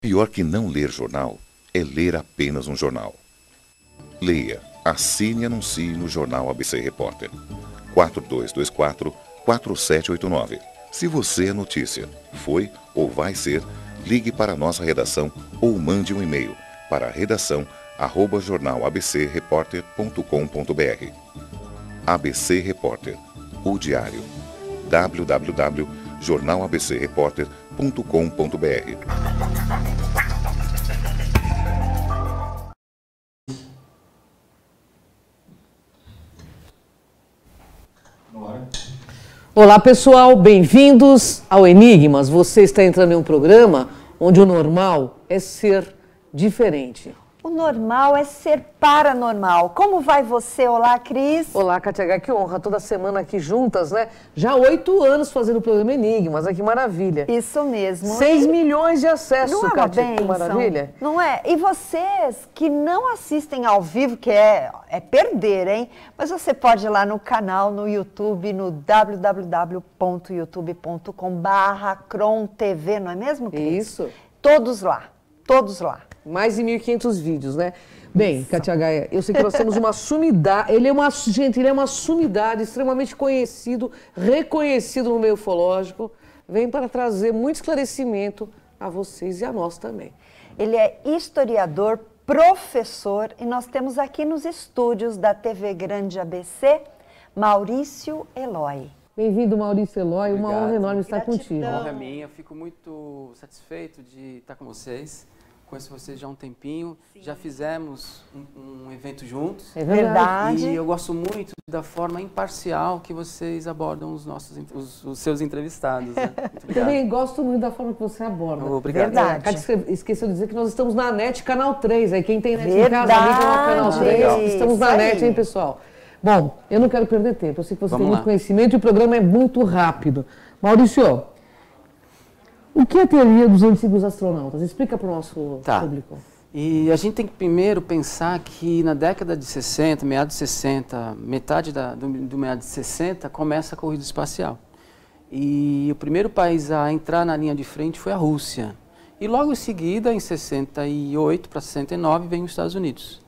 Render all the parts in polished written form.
Pior que não ler jornal é ler apenas um jornal. Leia, assine e anuncie no Jornal ABC Repórter. 4224-4789. Se você é notícia, foi ou vai ser, ligue para a nossa redação ou mande um e-mail para redação@jornalabcreporter.com.br. ABC Repórter, o diário. www.jornalabcreporter.com.br. Olá pessoal, bem-vindos ao Enigmas. Você está entrando em um programa onde o normal é ser diferente. O normal é ser paranormal. Como vai você? Olá, Cris. Olá, Katia, que honra, toda semana aqui juntas, né? Já 8 anos fazendo o programa Enigmas, que maravilha. Isso mesmo. 6 milhões de acessos, não é uma Katia, bênção, que maravilha. Não é? E vocês que não assistem ao vivo, que é perder, hein? Mas você pode ir lá no canal, no YouTube, no www.youtube.com/CronTV, não é mesmo, Cris? Isso. Todos lá, todos lá. Mais de 1.500 vídeos, né? Bem, Katia Gaia, eu sei que nós temos uma sumidade, ele é uma sumidade extremamente conhecido, reconhecido no meio ufológico, vem para trazer muito esclarecimento a vocês e a nós também. Ele é historiador, professor, e nós temos aqui nos estúdios da TV Grande ABC, Maurício Eloy. Bem-vindo, Maurício Eloy, Obrigado. Uma honra enorme estar Gratidão. contigo. A honra é minha, eu fico muito satisfeito de estar com vocês. Conheço vocês já há um tempinho, já fizemos um evento juntos. É verdade. E eu gosto muito da forma imparcial que vocês abordam os seus entrevistados. Né? Também gosto muito da forma que você aborda. Obrigado. Verdade. Katia esqueceu de dizer que nós estamos na NET Canal 3. Aí quem tem NET em Verdade. casa, liga lá no Canal 3. Legal. Estamos na Isso NET, aí. hein, pessoal? Bom, eu não quero perder tempo. Eu sei que você Vamos tem muito lá. conhecimento e o programa é muito rápido. Maurício, o que é a teoria dos antigos astronautas? Explica para o nosso público. E a gente tem que primeiro pensar que na década de 60, meados de 60, metade do meado de 60, começa a corrida espacial. E o primeiro país a entrar na linha de frente foi a Rússia. E logo em seguida, em 68 para 69, vem os Estados Unidos.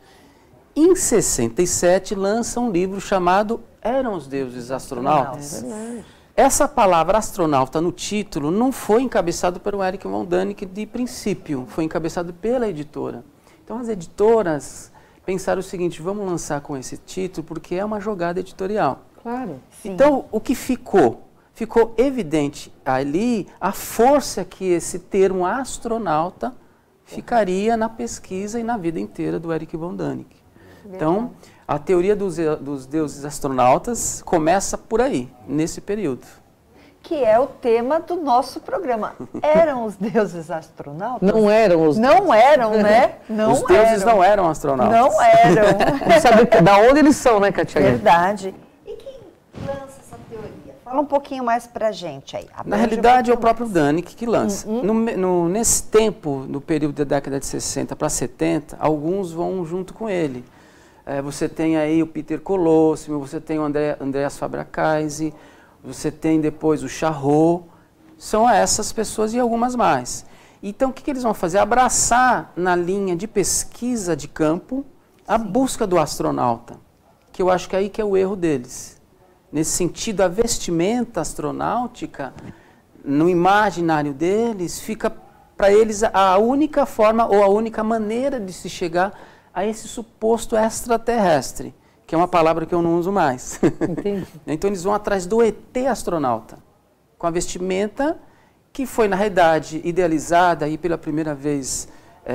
Em 67, lança um livro chamado Eram os Deuses Astronautas. Essa palavra astronauta no título não foi encabeçado pelo Erich von Däniken de princípio, foi encabeçado pela editora. Então as editoras pensaram o seguinte, vamos lançar com esse título porque é uma jogada editorial. Claro. Sim. Então o que ficou? Ficou evidente ali a força que esse termo astronauta ficaria na pesquisa e na vida inteira do Erich von Däniken. Então, a teoria dos deuses astronautas começa por aí, nesse período. Que é o tema do nosso programa. Eram os deuses astronautas? Não eram os... Não eram, né? Não Os deuses eram. não eram astronautas. Não eram. Não sabe da onde eles são, né, Katia? Verdade. E quem lança essa teoria? Fala um pouquinho mais pra gente aí. Na realidade, é o próprio Däniken que lança. Nesse tempo, no período da década de 60 para 70, alguns vão junto com ele. Você tem aí o Peter Colosimo, você tem o Andreas Fabre-Cayce, você tem depois o Charrot, são essas pessoas e algumas mais. Então, o que eles vão fazer? Abraçar na linha de pesquisa de campo a busca do astronauta, que eu acho que é aí que é o erro deles. Nesse sentido, a vestimenta astronáutica, no imaginário deles, fica para eles a única forma ou a única maneira de se chegar a esse suposto extraterrestre, que é uma palavra que eu não uso mais. Entendi. Então eles vão atrás do ET astronauta, com a vestimenta que foi, na realidade, idealizada, e pela primeira vez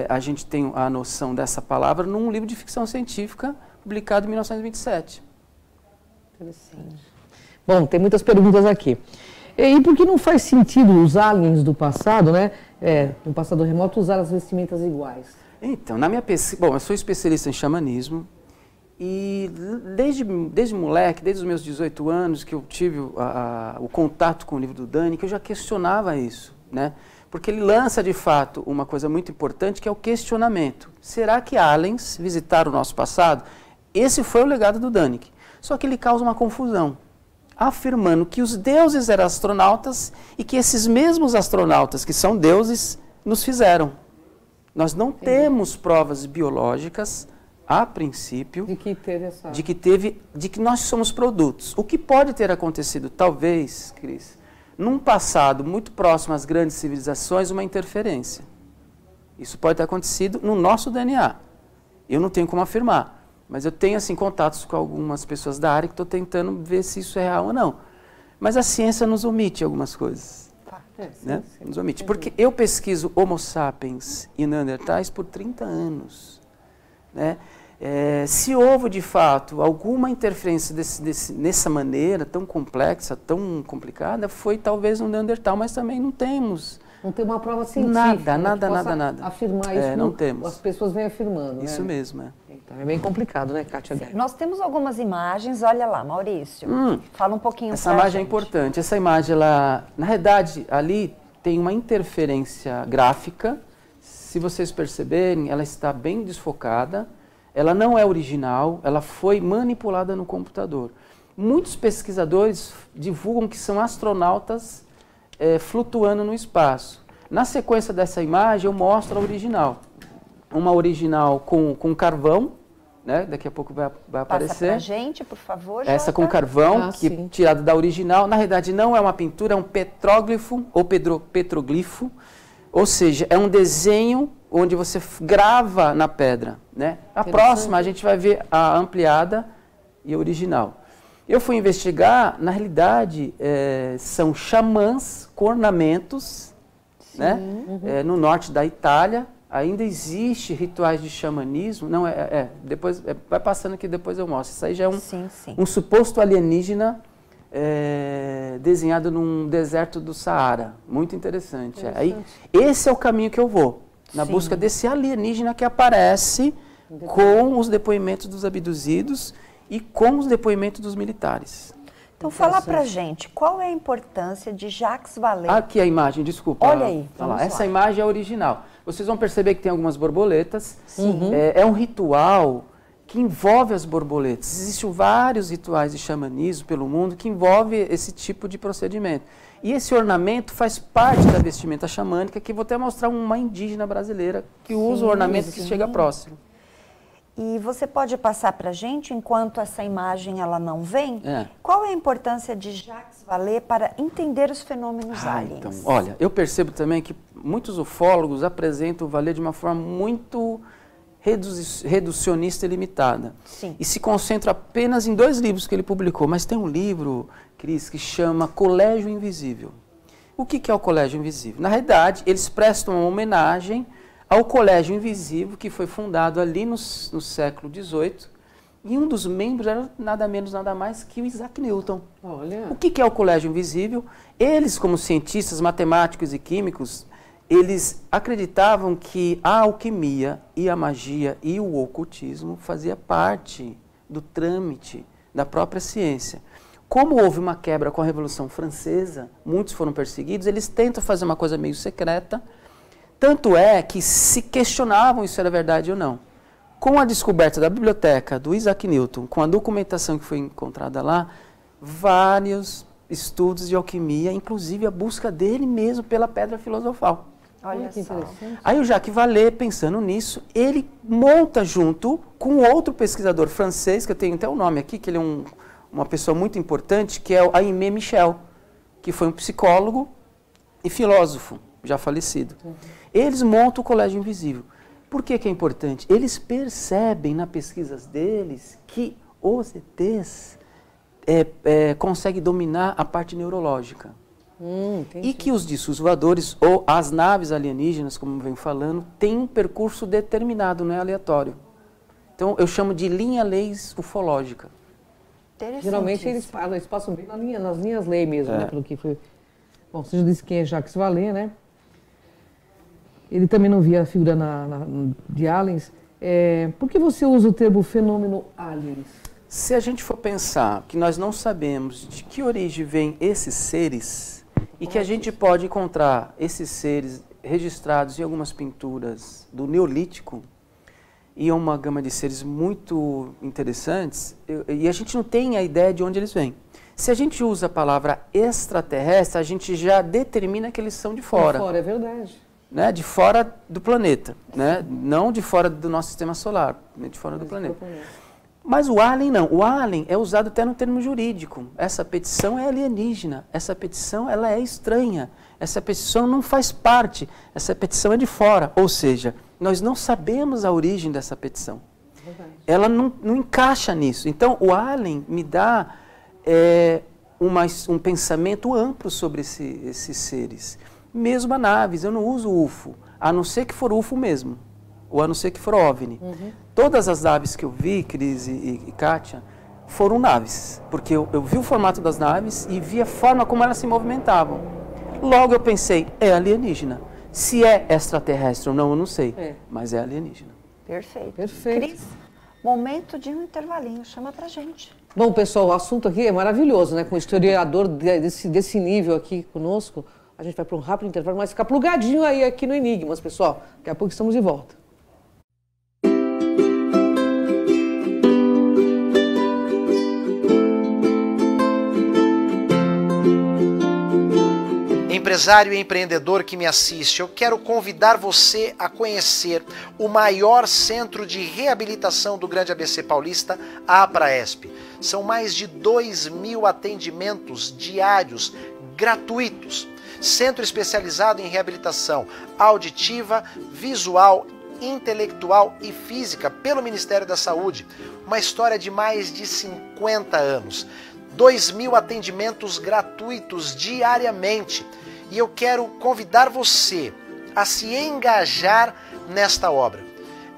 a gente tem a noção dessa palavra num livro de ficção científica, publicado em 1927. Interessante. Bom, tem muitas perguntas aqui. E por que não faz sentido os aliens do passado, né, no passado remoto, usar as vestimentas iguais? Então, na minha pesquisa, bom, eu sou especialista em xamanismo e desde moleque, desde os meus 18 anos que eu tive o contato com o livro do Däniken, eu já questionava isso, né? Porque ele lança de fato uma coisa muito importante que é o questionamento. Será que aliens visitaram o nosso passado? Esse foi o legado do Däniken. Só que ele causa uma confusão, afirmando que os deuses eram astronautas e que esses mesmos astronautas que são deuses nos fizeram. Nós não temos provas biológicas, a princípio, De que teve essa... de que nós somos produtos. O que pode ter acontecido, talvez, Cris, num passado muito próximo às grandes civilizações, uma interferência. Isso pode ter acontecido no nosso DNA. Eu não tenho como afirmar, mas eu tenho assim contatos com algumas pessoas da área que estou tentando ver se isso é real ou não. Mas a ciência nos omite algumas coisas. Né? Nos omite. Porque eu pesquiso Homo sapiens e Neandertais por 30 anos. Né? Se houve, de fato, alguma interferência nessa maneira tão complexa, tão complicada, foi talvez no Neandertal, mas também não temos. Não tem uma prova científica. Nada. Afirmar isso. Não temos. As pessoas vêm afirmando. Isso né? mesmo. Então é bem complicado, né, Kátia Gaia? Nós temos algumas imagens, olha lá, Maurício. Fala um pouquinho Essa imagem é importante. Essa imagem, ela, na realidade, ali tem uma interferência gráfica. Se vocês perceberem, ela está bem desfocada. Ela não é original, ela foi manipulada no computador. Muitos pesquisadores divulgam que são astronautas flutuando no espaço. Na sequência dessa imagem, eu mostro a original. Uma original com carvão, né? Daqui a pouco vai aparecer. Passa pra gente, por favor, Essa Jota. com carvão, tirada da original. Na realidade, não é uma pintura, é um petróglifo ou petroglifo. Ou seja, é um desenho onde você grava na pedra. Né? A próxima, a gente vai ver a ampliada e a original. Eu fui investigar, na realidade, são xamãs com ornamentos, né? No norte da Itália. Ainda existe rituais de xamanismo. Não, depois, vai passando aqui, depois eu mostro. Isso aí já é um suposto alienígena desenhado num deserto do Saara. Muito interessante. Aí, esse é o caminho que eu vou, na busca desse alienígena que aparece com os depoimentos dos abduzidos e com os depoimentos dos militares. Então fala pra gente, qual é a importância de Jacques Vallée? Aqui a imagem, desculpa. Olha aí. Essa imagem é a original. Vocês vão perceber que tem algumas borboletas. É um ritual que envolve as borboletas. Existem vários rituais de xamanismo pelo mundo que envolvem esse tipo de procedimento. E esse ornamento faz parte da vestimenta xamânica, que vou até mostrar uma indígena brasileira que usa o ornamento que chega próximo. E você pode passar para a gente, enquanto essa imagem ela não vem, qual é a importância de Jacques Vallée para entender os fenômenos aliens? Então, olha, eu percebo também que muitos ufólogos apresentam o Vallée de uma forma muito reducionista e limitada. E se concentram apenas em 2 livros que ele publicou. Mas tem um livro, Cris, que chama Colégio Invisível. O que é o Colégio Invisível? Na realidade, eles prestam uma homenagem ao Colégio Invisível, que foi fundado ali no século XVIII, e um dos membros era nada menos, nada mais que o Isaac Newton. Olha. O que é o Colégio Invisível? Eles, como cientistas, matemáticos e químicos, eles acreditavam que a alquimia e a magia e o ocultismo fazia parte do trâmite da própria ciência. Como houve uma quebra com a Revolução Francesa, muitos foram perseguidos, eles tentam fazer uma coisa meio secreta. Tanto é que se questionavam se era verdade ou não. Com a descoberta da biblioteca do Isaac Newton, com a documentação que foi encontrada lá, vários estudos de alquimia, inclusive a busca dele mesmo pela pedra filosofal. Olha que interessante. Aí o Jacques Vallée, pensando nisso, ele monta junto com outro pesquisador francês, que eu tenho até o nome aqui, que ele é uma pessoa muito importante, que é o Aimé Michel, que foi um psicólogo e filósofo, já falecido. Eles montam o Colégio Invisível. Por que é importante? Eles percebem nas pesquisas deles que os ETs conseguem dominar a parte neurológica. E que os discos voadores, ou as naves alienígenas, como vem falando, têm um percurso determinado, não é aleatório. Então, eu chamo de linha-leis ufológica. Geralmente eles passam bem nas linhas lei mesmo, né? Pelo que foi. Bom, você já disse quem é Jacques Vallée, né? Ele também não via a figura de aliens. Por que você usa o termo fenômeno aliens? Se a gente for pensar que nós não sabemos de que origem vêm esses seres e que a gente pode encontrar esses seres registrados em algumas pinturas do Neolítico e uma gama de seres muito interessantes, e a gente não tem a ideia de onde eles vêm. Se a gente usa a palavra extraterrestre, a gente já determina que eles são de fora. De fora, é verdade. né, de fora do planeta, né, não de fora do nosso sistema solar, de fora do planeta. Mas o alien não, o alien é usado até no termo jurídico. Essa petição é alienígena, essa petição ela é estranha, essa petição não faz parte, essa petição é de fora, ou seja, nós não sabemos a origem dessa petição. Ela não encaixa nisso. Então o alien me dá um pensamento amplo sobre esses seres. Mesmo a naves, eu não uso UFO, a não ser que for UFO mesmo, ou a não ser que for OVNI. Todas as naves que eu vi, Cris e Kátia, foram naves, porque eu vi o formato das naves e vi a forma como elas se movimentavam. Logo eu pensei, é alienígena. Se é extraterrestre ou não, eu não sei, mas é alienígena. Perfeito. Perfeito. Cris, momento de um intervalinho, chama pra gente. Bom, pessoal, o assunto aqui é maravilhoso, né? Com um historiador desse nível aqui conosco, a gente vai para um rápido intervalo, mas fica plugadinho aí aqui no Enigmas, pessoal. Daqui a pouco estamos de volta. Empresário e empreendedor que me assiste, eu quero convidar você a conhecer o maior centro de reabilitação do Grande ABC Paulista, a Apraesp. São mais de 2.000 atendimentos diários gratuitos. Centro especializado em reabilitação auditiva, visual, intelectual e física pelo Ministério da Saúde. Uma história de mais de 50 anos. 2.000 atendimentos gratuitos diariamente. E eu quero convidar você a se engajar nesta obra.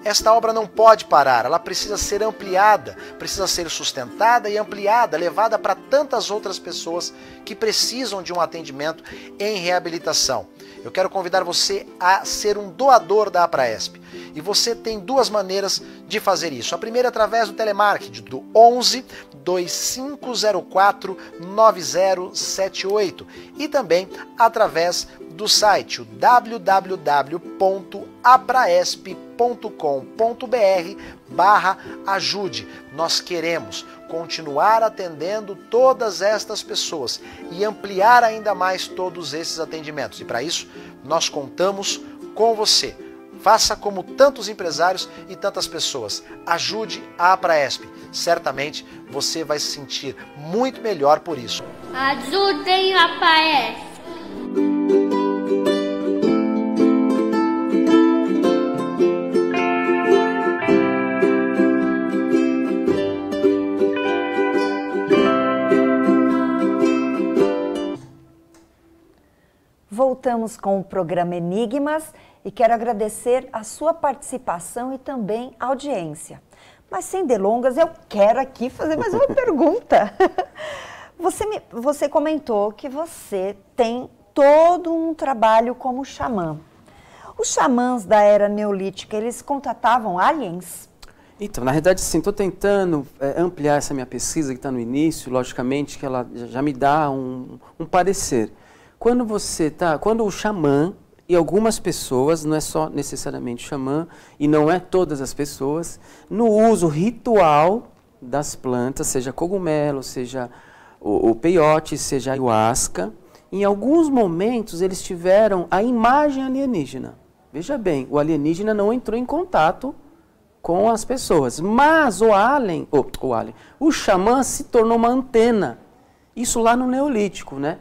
Esta obra não pode parar, ela precisa ser ampliada, precisa ser sustentada e ampliada, levada para tantas outras pessoas que precisam de um atendimento em reabilitação. Eu quero convidar você a ser um doador da Apraesp. E você tem duas maneiras de fazer isso. A primeira é através do telemarketing, do 11 2504 9078. E também através do site, o www.apraesp.com.br/ajude. Nós queremos continuar atendendo todas estas pessoas e ampliar ainda mais todos esses atendimentos. E para isso, nós contamos com você. Faça como tantos empresários e tantas pessoas. Ajude a Apraesp. Certamente você vai se sentir muito melhor por isso. Ajudem a Apraesp. Voltamos com o programa Enigmas e quero agradecer a sua participação e também a audiência. Mas sem delongas, eu quero aqui fazer mais uma pergunta. Você comentou que você tem todo um trabalho como xamã. Os xamãs da era neolítica, eles contatavam aliens? Então, na realidade, sim, estou tentando ampliar essa minha pesquisa que está no início, logicamente que ela já me dá um parecer. Quando o xamã, e algumas pessoas, não é só necessariamente xamã, e não é todas as pessoas, no uso ritual das plantas, seja cogumelo, seja o peiote, seja a ayahuasca, em alguns momentos eles tiveram a imagem alienígena. Veja bem, o alienígena não entrou em contato com as pessoas, mas o xamã se tornou uma antena. Isso lá no Neolítico, né?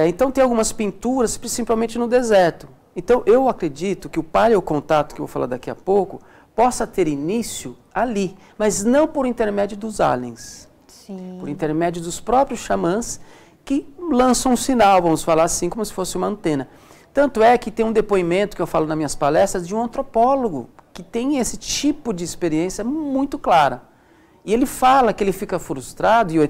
Então tem algumas pinturas, principalmente no deserto. Então eu acredito que o paleocontato, que eu vou falar daqui a pouco, possa ter início ali, mas não por intermédio dos aliens. Sim. Por intermédio dos próprios xamãs que lançam um sinal, vamos falar assim, como se fosse uma antena. Tanto é que tem um depoimento que eu falo nas minhas palestras de um antropólogo que tem esse tipo de experiência muito clara. E ele fala que ele fica frustrado, e o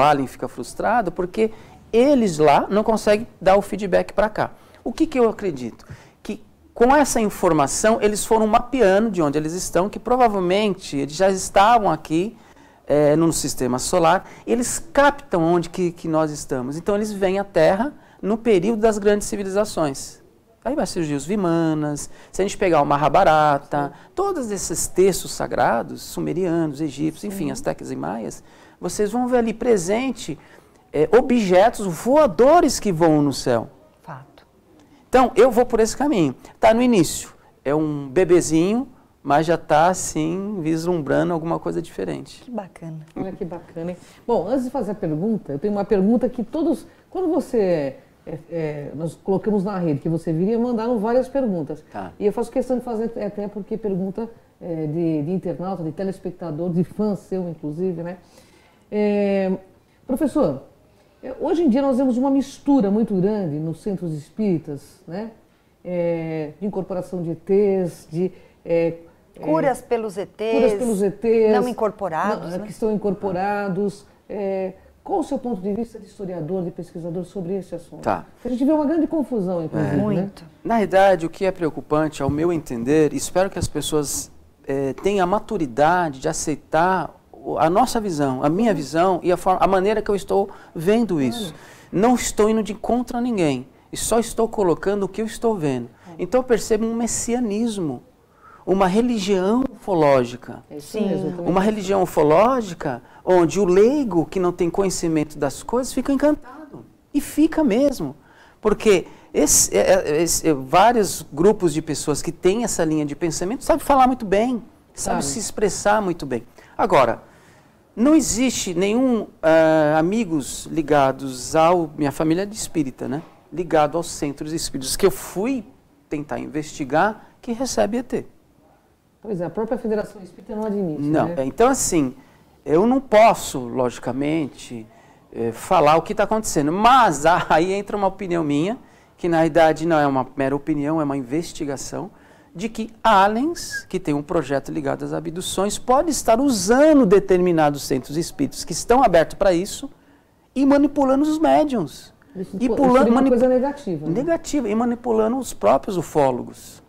alien fica frustrado, porque eles lá não conseguem dar o feedback para cá. O que eu acredito? Que com essa informação eles foram mapeando de onde eles estão, que provavelmente eles já estavam aqui no sistema solar, eles captam onde que nós estamos. Então eles vêm à Terra no período das grandes civilizações. Aí vai surgir os Vimanas, se a gente pegar o Mahabharata, todos esses textos sagrados, sumerianos, egípcios, enfim, astecas e maias, vocês vão ver ali presente objetos voadores que voam no céu. Fato. Então, eu vou por esse caminho. Está no início, é um bebezinho, mas já está, assim, vislumbrando alguma coisa diferente. Que bacana. Olha que bacana, hein? Bom, antes de fazer a pergunta, eu tenho uma pergunta que todos... Quando você... nós colocamos na rede que você viria, mandaram várias perguntas. Tá. E eu faço questão de fazer até porque pergunta de internauta, de telespectador, de fã seu, inclusive, né? Professor, hoje em dia nós vemos uma mistura muito grande nos centros espíritas, né? De incorporação de ETs, de... Curas pelos ETs, curas pelos ETs, não incorporados, que estão incorporados. Qual o seu ponto de vista de historiador, de pesquisador sobre esse assunto? Tá. A gente vê uma grande confusão, inclusive, Muito. né? Na realidade, o que é preocupante, ao meu entender, espero que as pessoas tenham a maturidade de aceitar a nossa visão, a minha visão e a maneira que eu estou vendo isso. Não estou indo de contra ninguém, e só estou colocando o que eu estou vendo. Então eu percebo um messianismo, uma religião ufológica. É isso mesmo. também. Uma religião ufológica onde o leigo que não tem conhecimento das coisas fica encantado. E fica mesmo. Porque vários grupos de pessoas que têm essa linha de pensamento sabem falar muito bem, sabem se expressar muito bem. Agora, não existe nenhum amigos ligados minha família é de espírita, né? Ligado aos centros espíritas que eu fui tentar investigar que recebe ET. Pois é, a própria Federação Espírita não admite. Não, né? então assim, eu não posso, logicamente, falar o que está acontecendo, mas aí entra uma opinião minha, que na verdade não é uma mera opinião, é uma investigação, de que aliens, que tem um projeto ligado às abduções, pode estar usando determinados centros espíritas que estão abertos para isso e manipulando os médiums. Isso E seria uma coisa negativa. Né? Negativa, e manipulando os próprios ufólogos.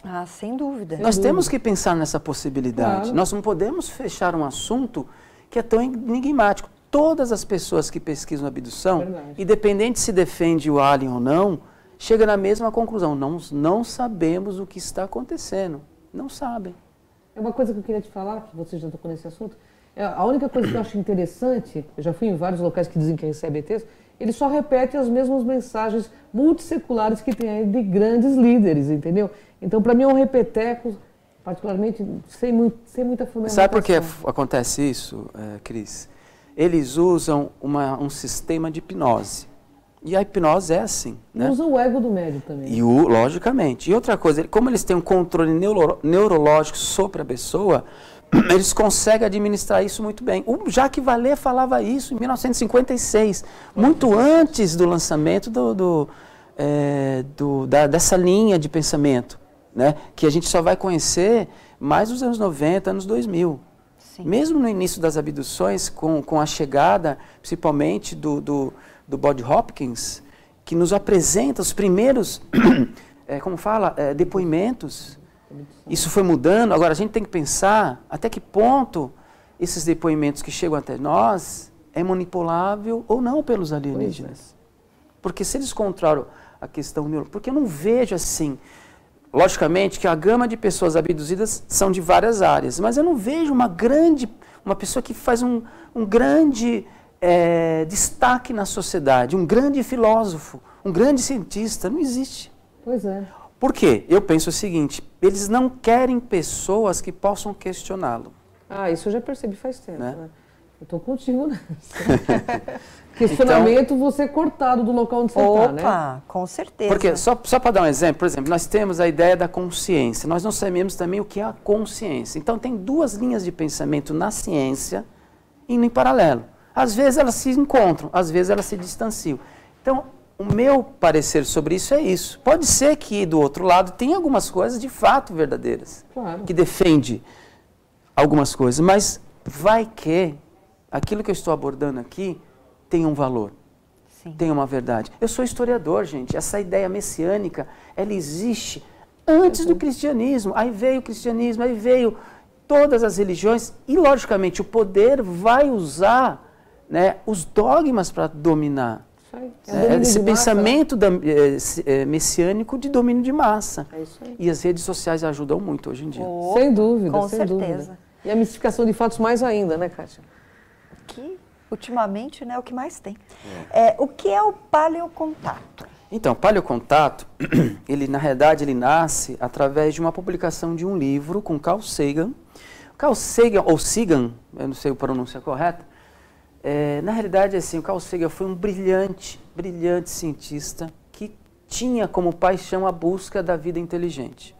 Ah, sem dúvida. Nós temos que pensar nessa possibilidade. Claro. Nós não podemos fechar um assunto que é tão enigmático. Todas as pessoas que pesquisam abdução, Verdade. independente se defende o alien ou não, chegam na mesma conclusão. Não sabemos o que está acontecendo. Não sabem. É uma coisa que eu queria te falar, que você já tocou nesse assunto. A única coisa que eu acho interessante, eu já fui em vários locais que dizem que recebe ETs, eles só repetem as mesmas mensagens multisseculares que tem aí de grandes líderes, entendeu? Então, para mim, é um repeteco, particularmente, sem muita fundamentação. Sabe por que acontece isso, Cris? Eles usam um sistema de hipnose. E a hipnose é assim. E né? usa o ego do médium também. Logicamente. E outra coisa, como eles têm um controle neurológico sobre a pessoa, eles conseguem administrar isso muito bem. O Jacques Vallée falava isso em 1956, muito antes do lançamento dessa linha de pensamento, né? Que a gente só vai conhecer mais nos anos 90, anos 2000. Sim. Mesmo no início das abduções, com a chegada, principalmente do Bob Hopkins, que nos apresenta os primeiros, depoimentos. Isso foi mudando. Agora, a gente tem que pensar até que ponto esses depoimentos que chegam até nós é manipulável ou não pelos alienígenas. Porque se eles controlam a questão neurológica, porque eu não vejo assim, logicamente que a gama de pessoas abduzidas são de várias áreas, mas eu não vejo uma pessoa que faz um grande destaque na sociedade, um grande filósofo, um grande cientista, não existe. Pois é. Por quê? Eu penso o seguinte, eles não querem pessoas que possam questioná-lo. Ah, isso eu já percebi faz tempo, Né? né? Eu estou contigo nessa. Questionamento, você é cortado do local onde você está, né? Opa, com certeza. Porque, só para dar um exemplo, por exemplo, nós temos a ideia da consciência, nós não sabemos também o que é a consciência. Então, tem duas linhas de pensamento na ciência indo em paralelo. Às vezes elas se encontram, às vezes elas se distanciam. Então, o meu parecer sobre isso é isso. Pode ser que do outro lado tenha algumas coisas de fato verdadeiras, Claro. que defende algumas coisas, mas vai que aquilo que eu estou abordando aqui tem um valor, Sim. tem uma verdade. Eu sou historiador, gente. Essa ideia messiânica, ela existe antes do cristianismo. Aí veio o cristianismo, aí veio todas as religiões e, logicamente, o poder vai usar, né, os dogmas para dominar. Esse pensamento messiânico de domínio de massa. É isso aí. E as redes sociais ajudam muito hoje em dia. Sem dúvida, com sem certeza. dúvida. E a mistificação de fatos mais ainda, né, Kátia? Que, ultimamente, né, é o que mais tem. O que é o paleocontato? Então, Paleocontato, ele na realidade ele nasce através de uma publicação de um livro com Carl Sagan. Carl Sagan, ou Sagan, eu não sei a pronúncia correta, na realidade assim, o Carl Sagan foi um brilhante cientista que tinha como paixão a busca da vida inteligente.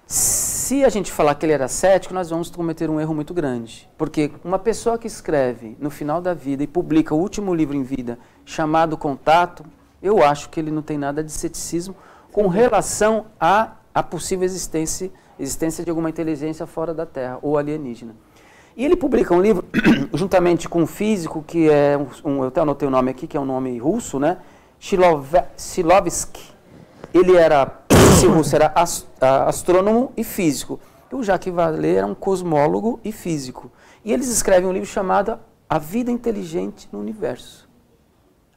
Se a gente falar que ele era cético, nós vamos cometer um erro muito grande. Porque uma pessoa que escreve no final da vida e publica o último livro em vida, chamado Contato, eu acho que ele não tem nada de ceticismo com relação à possível existência de alguma inteligência fora da Terra ou alienígena. E ele publica um livro, juntamente com um físico, que é eu até anotei o nome aqui, que é um nome russo, né? Shklovsky. Ele era, esse russo era astrônomo e físico. E o Jacques Vallée era um cosmólogo e físico. E eles escrevem um livro chamado A Vida Inteligente no Universo.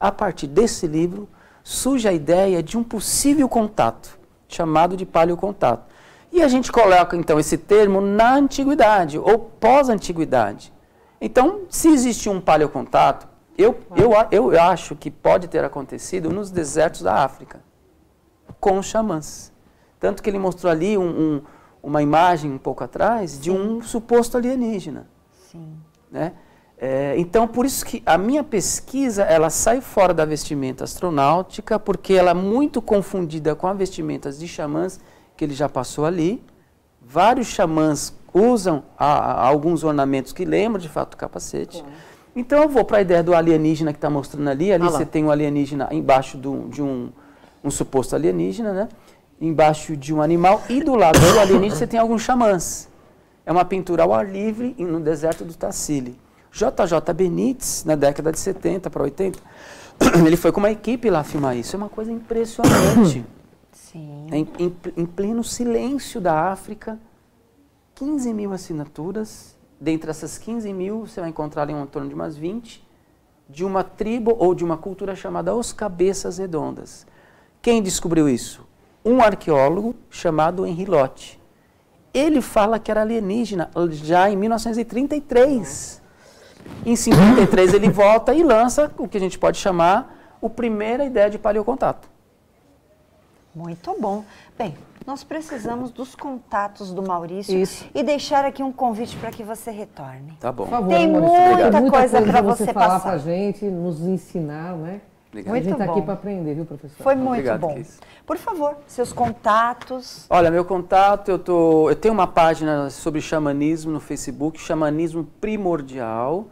A partir desse livro, surge a ideia de um possível contato, chamado de paleocontato. E a gente coloca, então, esse termo na antiguidade, ou pós-antiguidade. Então, se existe um paleocontato, eu acho que pode ter acontecido nos desertos da África, com os xamãs. Tanto que ele mostrou ali uma imagem um pouco atrás de um suposto alienígena. Sim. Né? Então, por isso que a minha pesquisa, ela sai fora da vestimenta astronáutica, porque ela é muito confundida com as vestimentas de xamãs, que ele já passou ali. Vários xamãs usam alguns ornamentos que lembram, de fato, o capacete. Claro. Então, eu vou para a ideia do alienígena que está mostrando ali. Ali você tem um alienígena embaixo de um suposto alienígena, né? Embaixo de um animal. E do lado do alienígena você tem alguns xamãs. É uma pintura ao ar livre no deserto do Tassili. J.J. Benítez, na década de 70 para 80, ele foi com uma equipe lá filmar isso. É uma coisa impressionante. Sim. Em pleno silêncio da África, 15 mil assinaturas. Dentre essas 15 mil, você vai encontrar ali em torno de umas 20, de uma tribo ou de uma cultura chamada Os Cabeças Redondas. Quem descobriu isso? Um arqueólogo chamado Henri Lott. Ele fala que era alienígena já em 1933. Em 53 ele volta e lança o que a gente pode chamar a primeira ideia de paleocontato. Muito bom. Bem, nós precisamos dos contatos do Maurício. Isso. E deixar aqui um convite para que você retorne. Tá bom. Por favor, Tem Maurício, muita coisa para você falar passar. para a gente, nos ensinar, né? Obrigado. A gente está Muito aqui bom. para aprender, viu, professor? Foi muito Obrigado, bom. Cris. Por favor, seus contatos. Olha, meu contato, eu tenho uma página sobre xamanismo no Facebook, Xamanismo Primordial.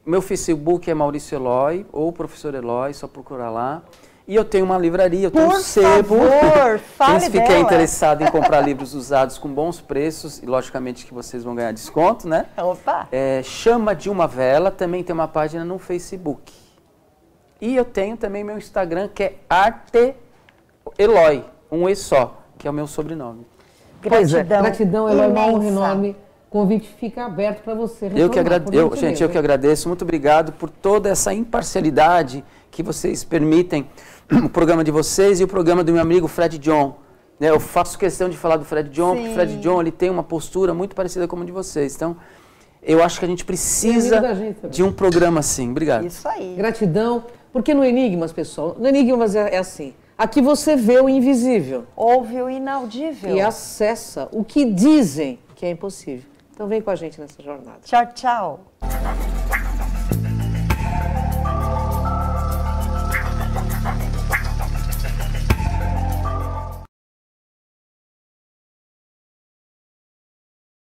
Meu Facebook é Maurício Eloy, ou Professor Eloy, só procurar lá. E eu tenho uma livraria, eu tenho um sebo. Favor, fale Quem ficar dela. interessado em comprar livros usados com bons preços, e logicamente que vocês vão ganhar desconto, né? Opa! Chama de uma Vela, também tem uma página no Facebook. E eu tenho também meu Instagram, que é Arte Eloy, um E só, que é o meu sobrenome. Gratidão, Eloy, uma honra imensa. enorme. O convite fica aberto para você. Eu que retornar, agradeço, muito obrigado por toda essa imparcialidade que vocês permitem, o programa de vocês e o programa do meu amigo Fred John. Eu faço questão de falar do Fred John, porque o Fred John ele tem uma postura muito parecida com a de vocês. Então, eu acho que a gente precisa de um programa assim. Obrigado. Isso aí. Gratidão, porque no Enigmas, pessoal, no Enigmas é assim. Aqui você vê o invisível. Ouve o inaudível. E acessa o que dizem que é impossível. Então vem com a gente nessa jornada. Tchau, tchau.